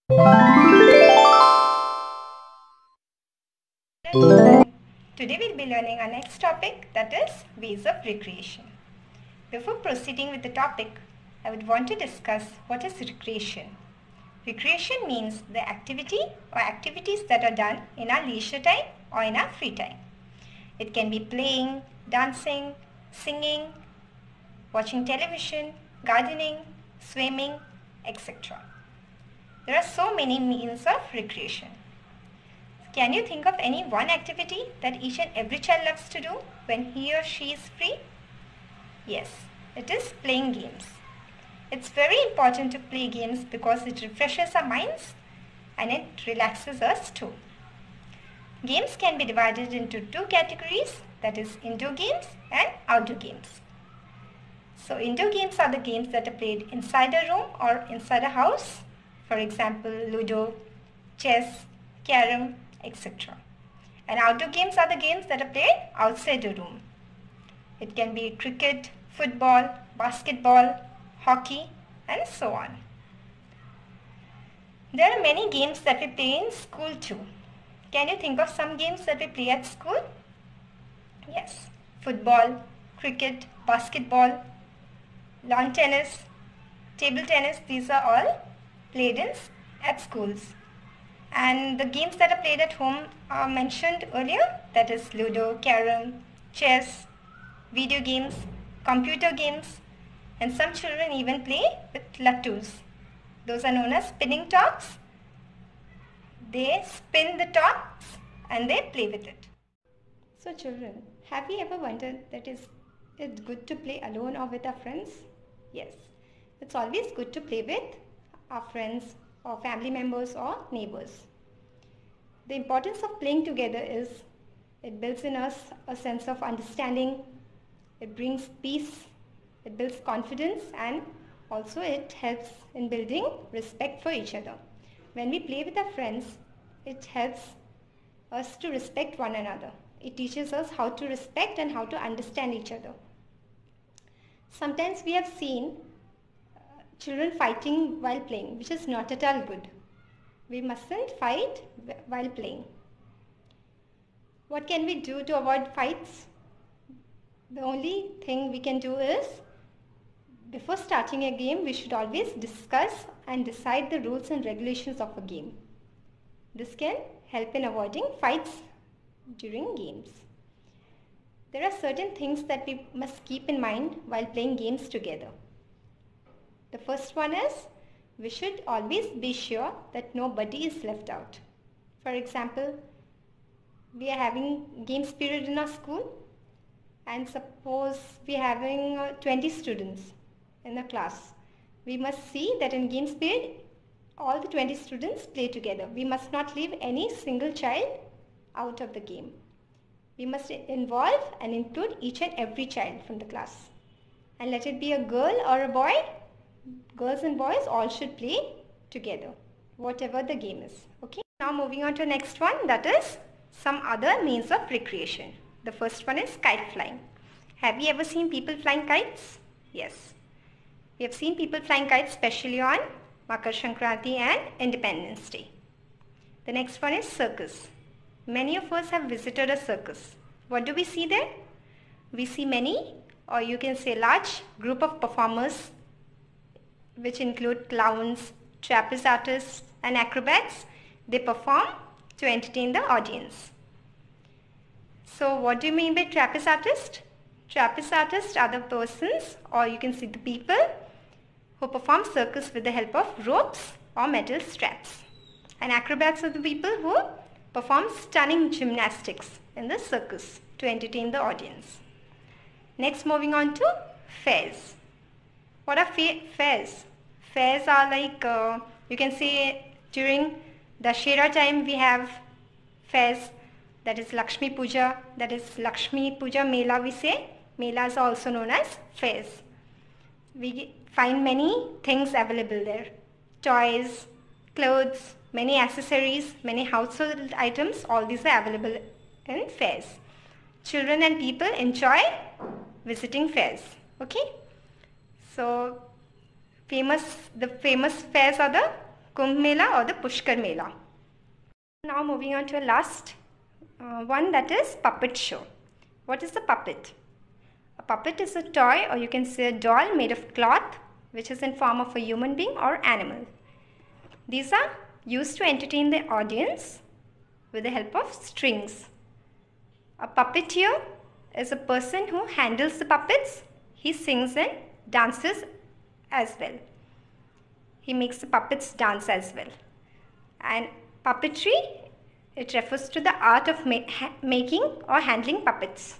Today we'll be learning our next topic, that is ways of recreation. Before proceeding with the topic, I would want to discuss what is recreation. Recreation means the activity or activities that are done in our leisure time or in our free time. It can be playing, dancing, singing, watching television, gardening, swimming, etc. There are so many means of recreation. Can you think of any one activity that each and every child loves to do when he or she is free? Yes, it is playing games. It's very important to play games because it refreshes our minds and it relaxes us too. Games can be divided into two categories, that is indoor games and outdoor games. So indoor games are the games that are played inside a room or inside a house. For example, Ludo, chess, carom, etc. And outdoor games are the games that are played outside a room. It can be cricket, football, basketball, hockey, and so on. There are many games that we play in school too. Can you think of some games that we play at school? Yes, football, cricket, basketball, lawn tennis, table tennis, these are all played at schools. And the games that are played at home are mentioned earlier, that is Ludo, carom, chess, video games, computer games, and some children even play with lattus. Those are known as spinning tops. They spin the tops and they play with it. So children, have you ever wondered that is it good to play alone or with our friends? Yes, it's always good to play with our friends or family members or neighbors. The importance of playing together is it builds in us a sense of understanding, it brings peace, it builds confidence, and also it helps in building respect for each other. When we play with our friends, it helps us to respect one another. It teaches us how to respect and how to understand each other. Sometimes we have seen children fighting while playing, which is not at all good. We mustn't fight while playing. What can we do to avoid fights? The only thing we can do is, before starting a game, we should always discuss and decide the rules and regulations of a game. This can help in avoiding fights during games. There are certain things that we must keep in mind while playing games together. The first one is, we should always be sure that nobody is left out. For example, we are having games period in our school, and suppose we are having 20 students in a class. We must see that in games period, all the 20 students play together. We must not leave any single child out of the game. We must involve and include each and every child from the class. And let it be a girl or a boy, girls and boys all should play together, whatever the game is. Okay. Now moving on to the next one, that is some other means of recreation. The first one is kite flying. Have you ever seen people flying kites? Yes. We have seen people flying kites especially on Makar Sankranti and Independence Day. The next one is circus. Many of us have visited a circus. What do we see there? We see many, or you can say large group of performers, which include clowns, trapeze artists and acrobats. They perform to entertain the audience. So what do you mean by trapeze artist? Trapeze artists are the persons, or you can see the people, who perform circus with the help of ropes or metal straps. And acrobats are the people who perform stunning gymnastics in the circus to entertain the audience. Next, moving on to fairs. What are fairs? Fairs are like, you can say during Dashera time we have fairs, that is Lakshmi Puja, that is Lakshmi Puja Mela we say. Melas are also known as fairs. We find many things available there. Toys, clothes, many accessories, many household items, all these are available in fairs. Children and people enjoy visiting fairs. Okay. So the famous fairs are the Kumbh Mela or the Pushkar Mela. Now moving on to a last one, that is puppet show. What is the puppet? A puppet is a toy, or you can say a doll made of cloth, which is in form of a human being or animal. These are used to entertain the audience with the help of strings. A puppeteer is a person who handles the puppets. He sings and dances as well. He makes the puppets dance as well. And puppetry, it refers to the art of making or handling puppets.